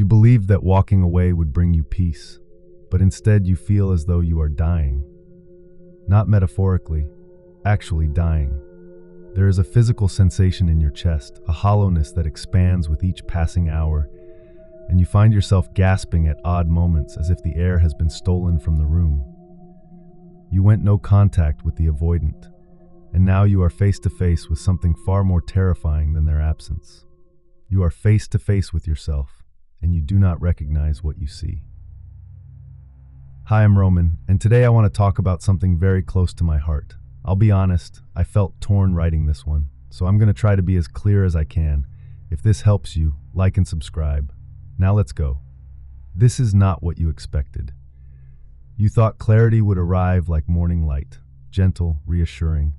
You believed that walking away would bring you peace, but instead you feel as though you are dying. Not metaphorically, actually dying. There is a physical sensation in your chest, a hollowness that expands with each passing hour, and you find yourself gasping at odd moments as if the air has been stolen from the room. You went no contact with the avoidant, and now you are face to face with something far more terrifying than their absence. You are face to face with yourself, and you do not recognize what you see. Hi, I'm Roman, and today I want to talk about something very close to my heart. I'll be honest, I felt torn writing this one, so I'm going to try to be as clear as I can. If this helps you, like and subscribe. Now let's go. This is not what you expected. You thought clarity would arrive like morning light, gentle, reassuring.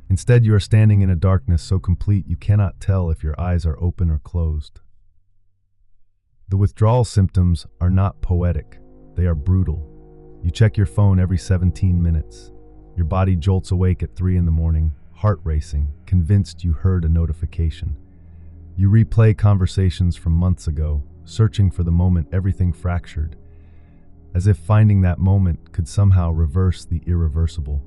Instead, you are standing in a darkness so complete you cannot tell if your eyes are open or closed. The withdrawal symptoms are not poetic, they are brutal. You check your phone every 17 minutes. Your body jolts awake at 3 in the morning, heart racing, convinced you heard a notification. You replay conversations from months ago, searching for the moment everything fractured, as if finding that moment could somehow reverse the irreversible.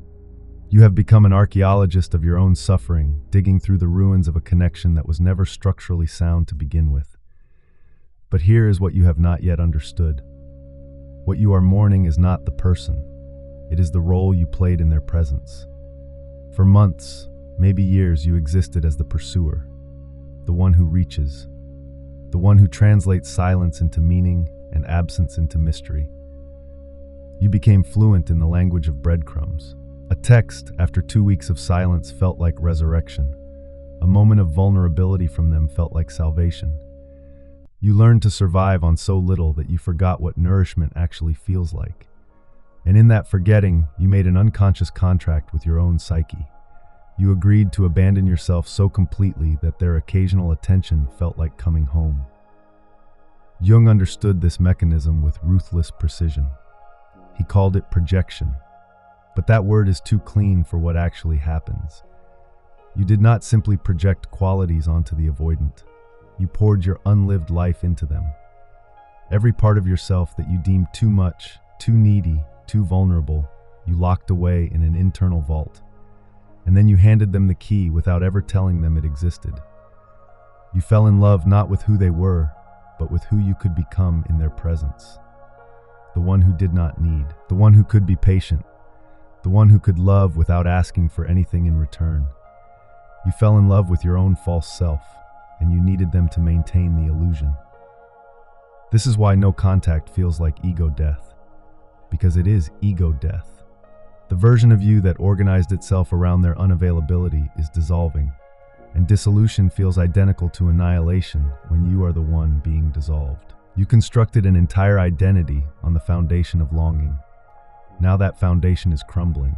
You have become an archaeologist of your own suffering, digging through the ruins of a connection that was never structurally sound to begin with. But here is what you have not yet understood. What you are mourning is not the person. It is the role you played in their presence. For months, maybe years, you existed as the pursuer, the one who reaches, the one who translates silence into meaning and absence into mystery. You became fluent in the language of breadcrumbs. A text after 2 weeks of silence felt like resurrection. A moment of vulnerability from them felt like salvation. You learned to survive on so little that you forgot what nourishment actually feels like. And in that forgetting, you made an unconscious contract with your own psyche. You agreed to abandon yourself so completely that their occasional attention felt like coming home. Jung understood this mechanism with ruthless precision. He called it projection. But that word is too clean for what actually happens. You did not simply project qualities onto the avoidant. You poured your unlived life into them. Every part of yourself that you deemed too much, too needy, too vulnerable, you locked away in an internal vault. And then you handed them the key without ever telling them it existed. You fell in love not with who they were, but with who you could become in their presence. The one who did not need, the one who could be patient, the one who could love without asking for anything in return. You fell in love with your own false self, and you needed them to maintain the illusion. This is why no contact feels like ego death, because it is ego death. The version of you that organized itself around their unavailability is dissolving, and dissolution feels identical to annihilation when you are the one being dissolved. You constructed an entire identity on the foundation of longing. Now that foundation is crumbling.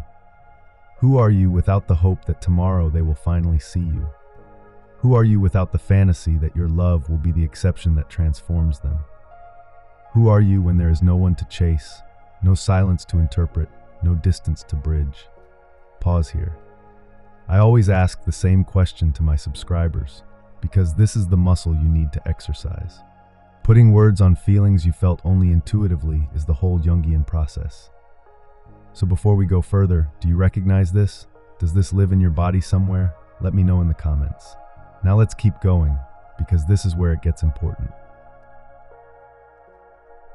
Who are you without the hope that tomorrow they will finally see you? Who are you without the fantasy that your love will be the exception that transforms them? Who are you when there is no one to chase, no silence to interpret, no distance to bridge? Pause here. I always ask the same question to my subscribers, because this is the muscle you need to exercise. Putting words on feelings you felt only intuitively is the whole Jungian process. So before we go further, do you recognize this? Does this live in your body somewhere? Let me know in the comments. Now let's keep going, because this is where it gets important.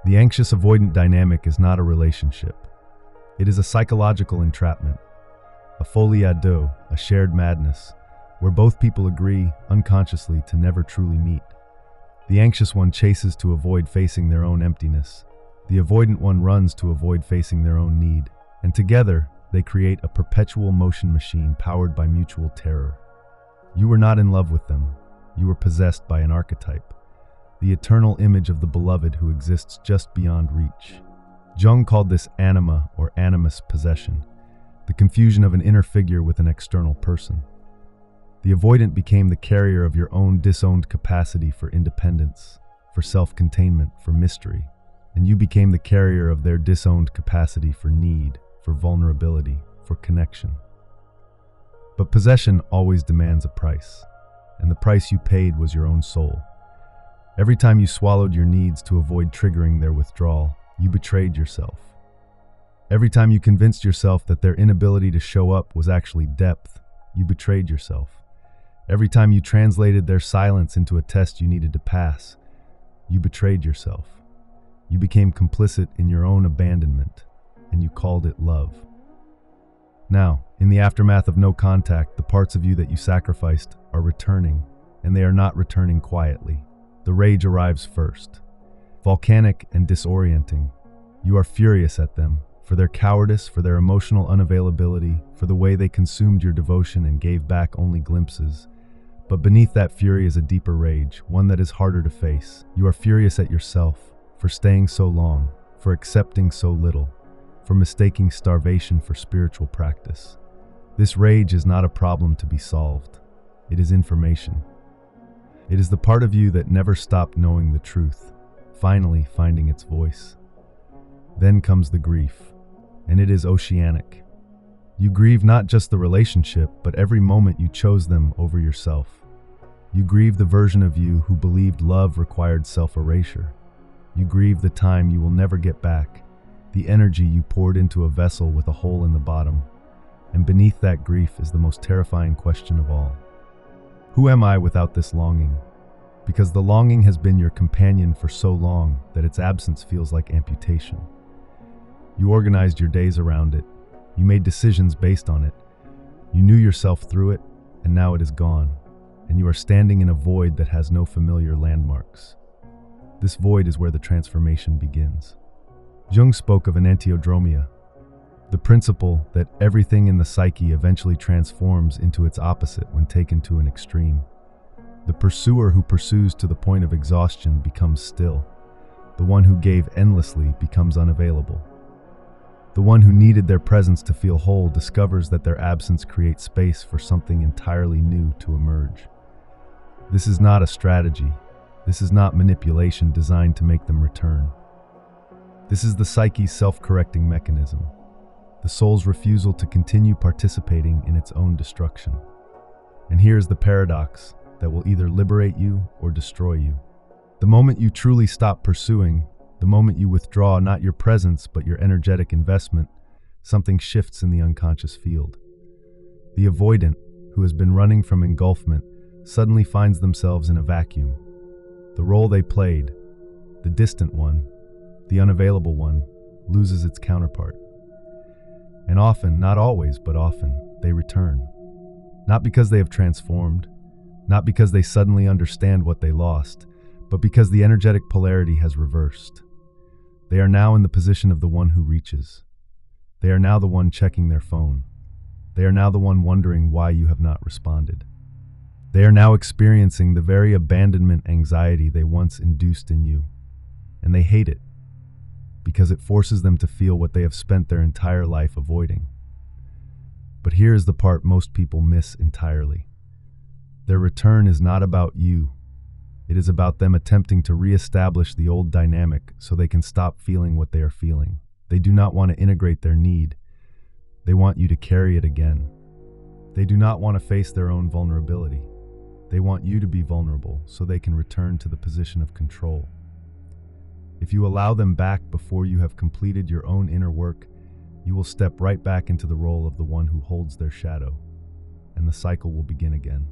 The anxious-avoidant dynamic is not a relationship. It is a psychological entrapment, a folie à deux, a shared madness, where both people agree, unconsciously, to never truly meet. The anxious one chases to avoid facing their own emptiness. The avoidant one runs to avoid facing their own need. And together, they create a perpetual motion machine powered by mutual terror. You were not in love with them. You were possessed by an archetype, the eternal image of the beloved who exists just beyond reach. Jung called this Anima or Animus possession, the confusion of an inner figure with an external person. The avoidant became the carrier of your own disowned capacity for independence, for self-containment, for mystery, and you became the carrier of their disowned capacity for need, for vulnerability, for connection. But possession always demands a price, and the price you paid was your own soul. Every time you swallowed your needs to avoid triggering their withdrawal, you betrayed yourself. Every time you convinced yourself that their inability to show up was actually depth, you betrayed yourself. Every time you translated their silence into a test you needed to pass, you betrayed yourself. You became complicit in your own abandonment, and you called it love. Now, in the aftermath of no contact, the parts of you that you sacrificed are returning, and they are not returning quietly. The rage arrives first. Volcanic and disorienting, you are furious at them, for their cowardice, for their emotional unavailability, for the way they consumed your devotion and gave back only glimpses. But beneath that fury is a deeper rage, one that is harder to face. You are furious at yourself, for staying so long, for accepting so little, for mistaking starvation for spiritual practice. This rage is not a problem to be solved. It is information. It is the part of you that never stopped knowing the truth, finally finding its voice. Then comes the grief, and it is oceanic. You grieve not just the relationship, but every moment you chose them over yourself. You grieve the version of you who believed love required self-erasure. You grieve the time you will never get back, the energy you poured into a vessel with a hole in the bottom. And beneath that grief is the most terrifying question of all. Who am I without this longing? Because the longing has been your companion for so long that its absence feels like amputation. You organized your days around it. You made decisions based on it. You knew yourself through it, and now it is gone, and you are standing in a void that has no familiar landmarks. This void is where the transformation begins. Jung spoke of enantiodromia, the principle that everything in the psyche eventually transforms into its opposite when taken to an extreme. The pursuer who pursues to the point of exhaustion becomes still. The one who gave endlessly becomes unavailable. The one who needed their presence to feel whole discovers that their absence creates space for something entirely new to emerge. This is not a strategy. This is not manipulation designed to make them return. This is the psyche's self-correcting mechanism, the soul's refusal to continue participating in its own destruction. And here's the paradox that will either liberate you or destroy you. The moment you truly stop pursuing, the moment you withdraw not your presence but your energetic investment, something shifts in the unconscious field. The avoidant, who has been running from engulfment, suddenly finds themselves in a vacuum. The role they played, the distant one, the unavailable one, loses its counterpart. And often, not always, but often, they return. Not because they have transformed, not because they suddenly understand what they lost, but because the energetic polarity has reversed. They are now in the position of the one who reaches. They are now the one checking their phone. They are now the one wondering why you have not responded. They are now experiencing the very abandonment anxiety they once induced in you. And they hate it, because it forces them to feel what they have spent their entire life avoiding. But here is the part most people miss entirely. Their return is not about you. It is about them attempting to reestablish the old dynamic so they can stop feeling what they are feeling. They do not want to integrate their need. They want you to carry it again. They do not want to face their own vulnerability. They want you to be vulnerable so they can return to the position of control. If you allow them back before you have completed your own inner work, you will step right back into the role of the one who holds their shadow, and the cycle will begin again.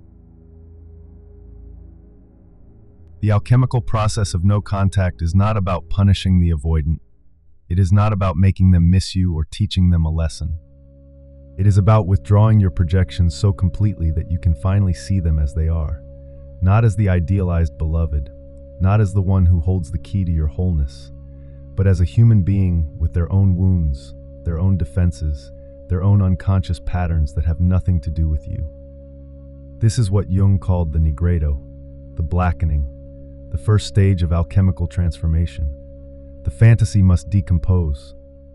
The alchemical process of no contact is not about punishing the avoidant. It is not about making them miss you or teaching them a lesson. It is about withdrawing your projections so completely that you can finally see them as they are, not as the idealized beloved, not as the one who holds the key to your wholeness, but as a human being with their own wounds, their own defenses, their own unconscious patterns that have nothing to do with you. This is what Jung called the Nigredo, the blackening, the first stage of alchemical transformation. The fantasy must decompose,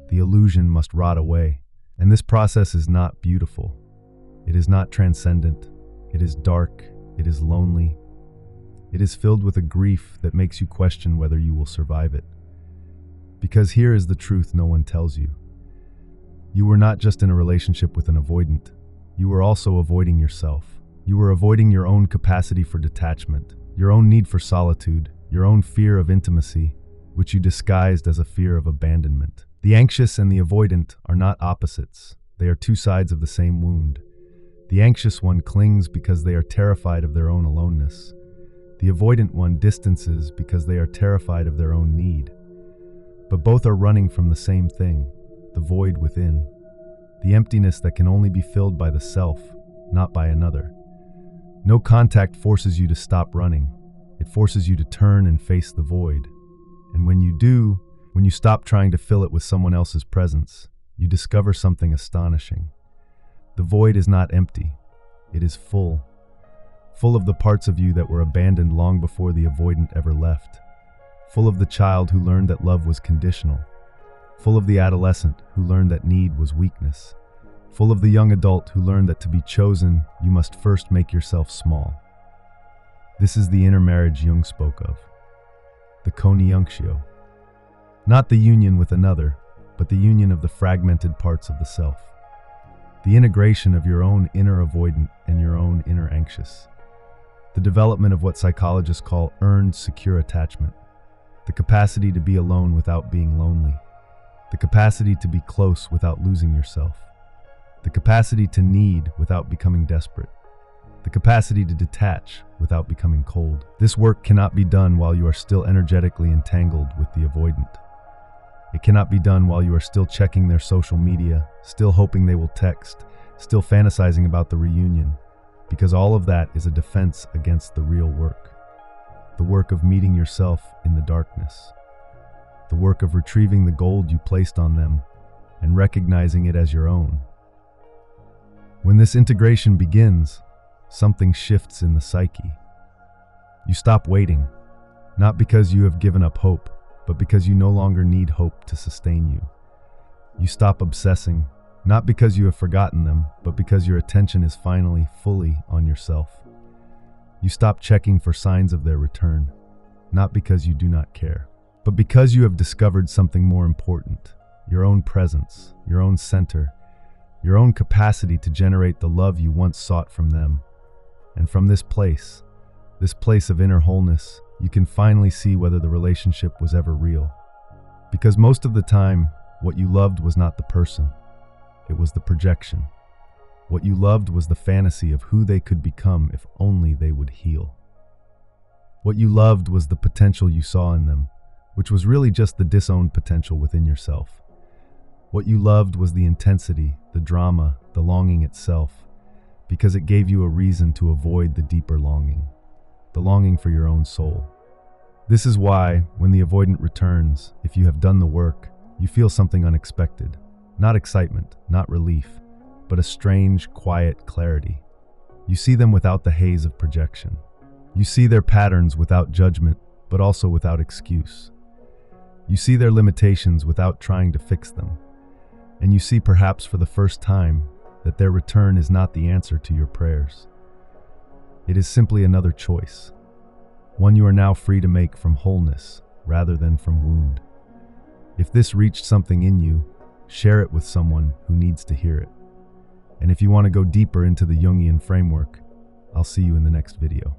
the illusion must rot away, and this process is not beautiful. It is not transcendent. It is dark. It is lonely. It is filled with a grief that makes you question whether you will survive it. Because here is the truth no one tells you. You were not just in a relationship with an avoidant. You were also avoiding yourself. You were avoiding your own capacity for detachment, your own need for solitude, your own fear of intimacy, which you disguised as a fear of abandonment. The anxious and the avoidant are not opposites. They are two sides of the same wound. The anxious one clings because they are terrified of their own aloneness. The avoidant one distances because they are terrified of their own need. But both are running from the same thing, the void within, the emptiness that can only be filled by the self, not by another. No contact forces you to stop running. It forces you to turn and face the void. And when you do, when you stop trying to fill it with someone else's presence, you discover something astonishing. The void is not empty. It is full. Full of the parts of you that were abandoned long before the avoidant ever left. Full of the child who learned that love was conditional. Full of the adolescent who learned that need was weakness. Full of the young adult who learned that to be chosen, you must first make yourself small. This is the inner marriage Jung spoke of. The Coniunctio. Not the union with another, but the union of the fragmented parts of the self. The integration of your own inner avoidant and your own inner anxious. The development of what psychologists call earned secure attachment. The capacity to be alone without being lonely. The capacity to be close without losing yourself. The capacity to need without becoming desperate. The capacity to detach without becoming cold. This work cannot be done while you are still energetically entangled with the avoidant. It cannot be done while you are still checking their social media, still hoping they will text, still fantasizing about the reunion, because all of that is a defense against the real work. The work of meeting yourself in the darkness. The work of retrieving the gold you placed on them and recognizing it as your own. When this integration begins, something shifts in the psyche. You stop waiting, not because you have given up hope, but because you no longer need hope to sustain you. You stop obsessing, not because you have forgotten them, but because your attention is finally fully on yourself. You stop checking for signs of their return, not because you do not care, but because you have discovered something more important, your own presence, your own center, your own capacity to generate the love you once sought from them. And from this place of inner wholeness, you can finally see whether the relationship was ever real. Because most of the time, what you loved was not the person, it was the projection. What you loved was the fantasy of who they could become if only they would heal. What you loved was the potential you saw in them, which was really just the disowned potential within yourself. What you loved was the intensity, the drama, the longing itself, because it gave you a reason to avoid the deeper longing, the longing for your own soul. This is why, when the avoidant returns, if you have done the work, you feel something unexpected. Not excitement, not relief, but a strange, quiet clarity. You see them without the haze of projection. You see their patterns without judgment, but also without excuse. You see their limitations without trying to fix them. And you see, perhaps for the first time, that their return is not the answer to your prayers. It is simply another choice, one you are now free to make from wholeness rather than from wound. If this reached something in you, share it with someone who needs to hear it. And if you want to go deeper into the Jungian framework, I'll see you in the next video.